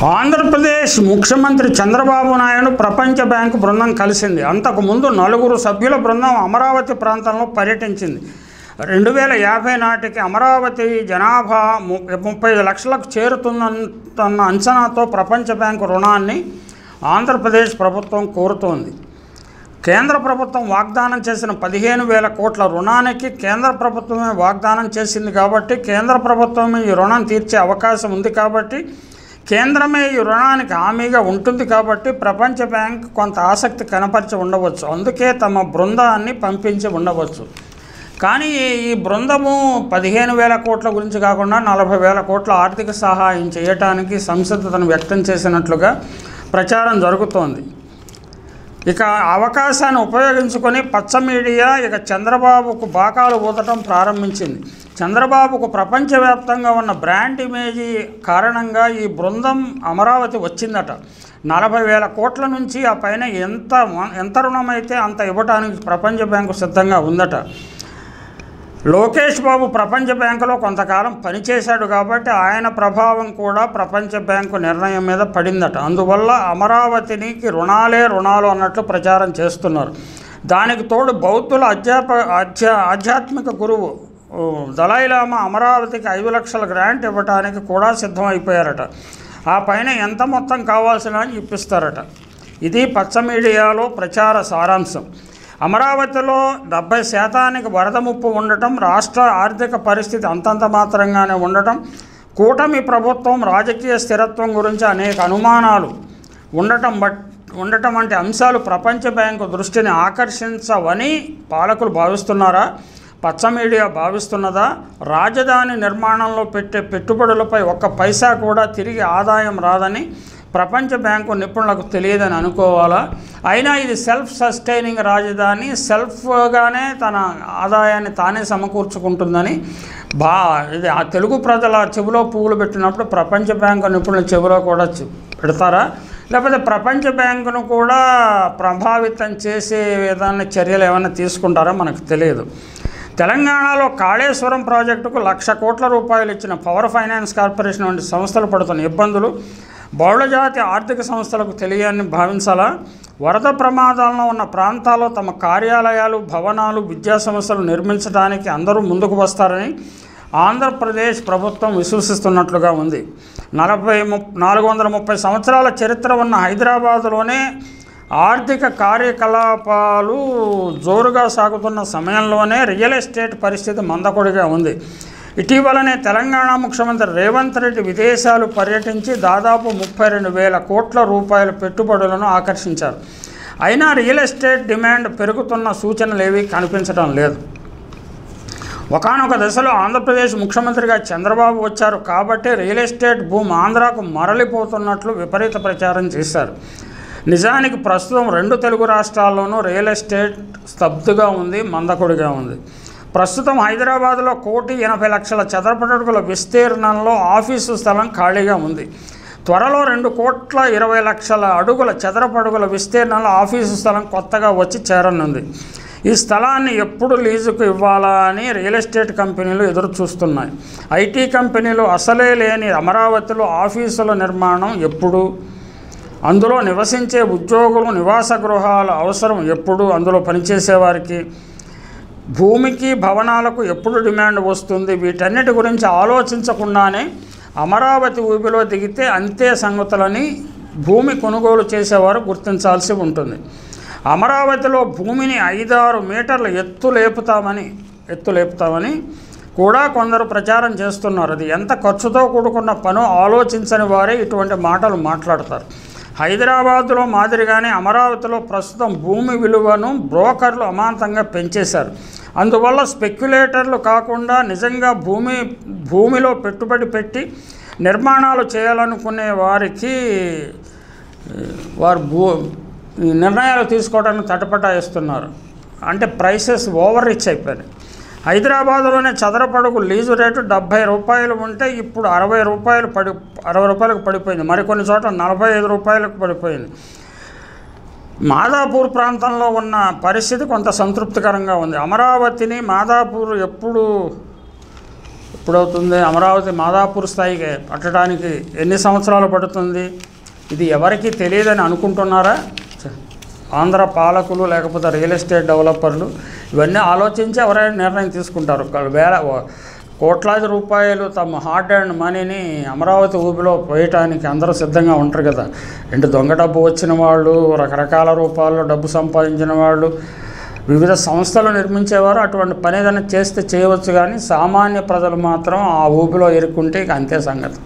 ఆంధ్రప్రదేశ్ ముఖ్యమంత్రి చంద్రబాబు నాయుడు ప్రపంచ బ్యాంకు బృందం కలిసింది. అంతకుముందు 4 సభ్యుల బృందం అమరావతి ప్రాంతంలో పర్యటించింది. 2050 నాటికి అమరావతి జనాభా 35 లక్షలకు చేరుతుందన్న అంచనాతో ప్రపంచ బ్యాంకు రుణాన్ని ఆంధ్రప్రదేశ్ ప్రభుత్వం కోరుతోంది. కేంద్ర ప్రభుత్వం వాగ్దానం చేసిన 15,000 కోట్ల రుణానికి కేంద్ర ప్రభుత్వమే వాగ్దానం చేసింది కాబట్టి కేంద్ర ప్రభుత్వమే ఈ రుణం తీర్చే అవకాశం ఉంది కాబట్టి కేంద్రమే ఈ రుణానికి హామీగా ఉంటుంది కాబట్టి ప్రపంచ బ్యాంక్ కొంత ఆసక్తి కనపరిచి ఉండవచ్చు. అందుకే తమ బృందాన్ని పంపించి ఉండవచ్చు. కానీ ఈ బృందము 15,000 కోట్ల గురించి కాకుండా 40,000 కోట్ల ఆర్థిక సహాయం చేయటానికి సంసిద్ధతను వ్యక్తం చేసినట్లుగా ప్రచారం జరుగుతోంది. ఇక అవకాశాన్ని ఉపయోగించుకొని పచ్చ మీడియా చంద్రబాబుకు బాకాలు ఊదటం ప్రారంభించింది. చంద్రబాబుకు ప్రపంచవ్యాప్తంగా ఉన్న బ్రాండ్ ఇమేజీ కారణంగా ఈ బృందం అమరావతి వచ్చిందట. 40,000 కోట్ల నుంచి ఆ పైన ఎంత రుణమైతే అంత ఇవ్వడానికి ప్రపంచ బ్యాంకు సిద్ధంగా ఉందట. లోకేష్ బాబు ప్రపంచ బ్యాంకులో కొంతకాలం పనిచేశాడు కాబట్టి ఆయన ప్రభావం కూడా ప్రపంచ బ్యాంకు నిర్ణయం మీద పడిందట. అందువల్ల అమరావతికి రుణాలు అన్నట్లు ప్రచారం చేస్తున్నారు. దానికి తోడు బౌద్ధుల ఆధ్యాత్మిక గురువు దలైలామా అమరావతికి 5 లక్షల గ్రాంట్ ఇవ్వడానికి కూడా సిద్ధమైపోయారట. ఆ పైన ఎంత మొత్తం కావాల్సిన ఇప్పిస్తారట. ఇది పచ్చ మీడియాలో ప్రచార సారాంశం. అమరావతిలో 70% వరద ముప్పు ఉండటం, రాష్ట్ర ఆర్థిక పరిస్థితి అంతంత మాత్రంగానే ఉండటం, కూటమి ప్రభుత్వం రాజకీయ స్థిరత్వం గురించి అనేక అనుమానాలు ఉండటం వంటి అంశాలు ప్రపంచ బ్యాంకు దృష్టిని ఆకర్షించవని పాలకులు భావిస్తున్నారా? పచ్చ మీడియా భావిస్తున్నదా? రాజధాని నిర్మాణంలో పెట్టే పెట్టుబడులపై 1 పైసా కూడా తిరిగి ఆదాయం రాదని ప్రపంచ బ్యాంకు నిపుణులకు తెలియదని అనుకోవాలా? అయినా ఇది సెల్ఫ్ సస్టైనింగ్ రాజధాని, సెల్ఫ్గానే తన ఆదాయాన్ని తానే సమకూర్చుకుంటుందని ఇది ఆ తెలుగు ప్రజల చెవిలో పువ్వులు పెట్టినప్పుడు ప్రపంచ బ్యాంకు నిపుణుల చెవిలో కూడా పెడతారా? లేకపోతే ప్రపంచ బ్యాంకును కూడా ప్రభావితం చేసే విధాన చర్యలు ఏమైనా తీసుకుంటారో మనకు తెలియదు. తెలంగాణలో కాళేశ్వరం ప్రాజెక్టుకు 1,00,000 కోట్ల రూపాయలు ఇచ్చిన పవర్ ఫైనాన్స్ కార్పొరేషన్ వంటి సంస్థలు పడుతున్న ఇబ్బందులు బహుళజాతి ఆర్థిక సంస్థలకు తెలియని భావించాలా? వరద ప్రమాదాల్లో ఉన్న ప్రాంతాల్లో తమ కార్యాలయాలు, భవనాలు, విద్యా సంస్థలు నిర్మించడానికి అందరూ ముందుకు వస్తారని ఆంధ్రప్రదేశ్ ప్రభుత్వం విశ్వసిస్తున్నట్లుగా ఉంది. 430 సంవత్సరాల చరిత్ర ఉన్న హైదరాబాదులోనే ఆర్థిక కార్యకలాపాలు జోరుగా సాగుతున్న సమయంలోనే రియల్ ఎస్టేట్ పరిస్థితి మందకొడిగా ఉంది. ఇటీవలనే తెలంగాణ ముఖ్యమంత్రి రేవంత్ రెడ్డి విదేశాలు పర్యటించి దాదాపు 32,000 కోట్ల రూపాయల పెట్టుబడులను ఆకర్షించారు. అయినా రియల్ ఎస్టేట్ డిమాండ్ పెరుగుతున్న సూచనలు ఏవీ కనిపించడం లేదు. ఒకానొక దశలో ఆంధ్రప్రదేశ్ ముఖ్యమంత్రిగా చంద్రబాబు వచ్చారు కాబట్టి రియల్ ఎస్టేట్ భూమి ఆంధ్రాకు మరలిపోతున్నట్లు విపరీత ప్రచారం చేశారు. నిజానికి ప్రస్తుతం 2 తెలుగు రాష్ట్రాల్లోనూ రియల్ ఎస్టేట్ స్తబ్దుగా ఉంది, మందకొడిగా ఉంది. ప్రస్తుతం హైదరాబాద్లో 1,80,00,000 చదరపు అడుగుల విస్తీర్ణంలో ఆఫీసు స్థలం ఖాళీగా ఉంది. త్వరలో 2,20,00,000 అడుగుల చదరపు అడుగుల విస్తీర్ణంలో ఆఫీసు స్థలం కొత్తగా వచ్చి చేరనుంది. ఈ స్థలాన్ని ఎప్పుడు లీజుకు ఇవ్వాలా అని రియల్ ఎస్టేట్ కంపెనీలు ఎదురు చూస్తున్నాయి. ఐటీ కంపెనీలు అసలే లేని అమరావతిలో ఆఫీసుల నిర్మాణం ఎప్పుడు? అందులో నివసించే ఉద్యోగులు నివాస గృహాల అవసరం ఎప్పుడు? అందులో పనిచేసేవారికి భూమికి, భవనాలకు ఎప్పుడు డిమాండ్ వస్తుంది? వీటన్నిటి గురించి ఆలోచించకుండానే అమరావతి ఊబిలో దిగితే అంతే సంగతులని భూమి కొనుగోలు చేసేవారు గుర్తించాల్సి ఉంటుంది. అమరావతిలో భూమిని 5-6 మీటర్ల ఎత్తు లేపుతామని కూడా కొందరు ప్రచారం చేస్తున్నారు. అది ఎంత ఖర్చుతో కూడుకున్న పనో ఆలోచించని వారే ఇటువంటి మాటలు మాట్లాడతారు. హైదరాబాదులో మాదిరిగానే అమరావతిలో ప్రస్తుతం భూమి విలువను బ్రోకర్లు అమాంతంగా పెంచేశారు. అందువల్ల స్పెక్యులేటర్లు కాకుండా నిజంగా భూమిలో పెట్టుబడి పెట్టి నిర్మాణాలు చేయాలనుకునే వారికి నిర్ణయాలు తీసుకోవడానికి తటపటాయిస్తున్నారు. అంటే ప్రైసెస్ ఓవర్ రిచ్ అయిపోయినాయి. హైదరాబాదులోనే చదరపడుగు లీజు రేటు 70 రూపాయలు ఉంటే ఇప్పుడు 60 రూపాయలకు పడిపోయింది. మరికొన్ని చోట్ల 45 రూపాయలకు పడిపోయింది. మాదాపూర్ ప్రాంతంలో ఉన్న పరిస్థితి కొంత సంతృప్తికరంగా ఉంది. అమరావతిని మాదాపూర్ ఎప్పుడు ఎప్పుడవుతుంది? అమరావతి మాదాపూర్ స్థాయికి పట్టడానికి ఎన్ని సంవత్సరాలు పడుతుంది? ఇది ఎవరికి తెలియదని అనుకుంటున్నారా? ఆంధ్ర పాలకులు లేకపోతే రియల్ ఎస్టేట్ డెవలపర్లు ఇవన్నీ ఆలోచించి ఎవరైనా నిర్ణయం తీసుకుంటారు. కోట్లాది రూపాయలు తమ హార్డ్ అండ్ మనీని అమరావతి ఊబిలో పోయటానికి అందరూ సిద్ధంగా ఉంటారు కదా. దొంగ డబ్బు వచ్చిన వాళ్ళు, రకరకాల రూపాల్లో డబ్బు సంపాదించిన వాళ్ళు, వివిధ సంస్థలు నిర్మించేవారు అటువంటి పని ఏదైనా చేస్తే చేయవచ్చు, కానీ సామాన్య ప్రజలు మాత్రం ఆ ఊబిలో ఇరుక్కుంటే ఇక అంతే సంగతి.